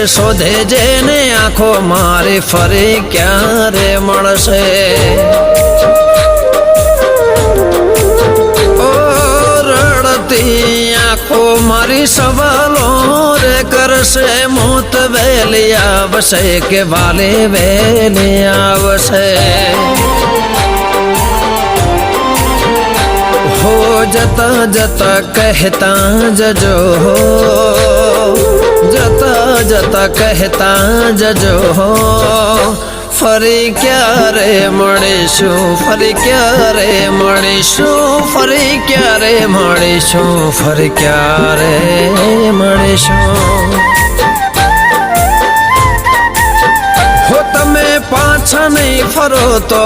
શોધે જેને આંખો મારી ફરી ક્યારે મળશે આંખો મારી સવાલો રે કરશે મોત વેલી આવશે કે વાલી વેલી આવશે हो जता जता कहता जजो हो जता जता कहता जजो हो फरी क्यारे मळीशुं फरी क्यारे मळीशुं फरी क्यारे मळीशुं फरी क्यारे मळीशुं हो तमे पाछा नहीं फरो तो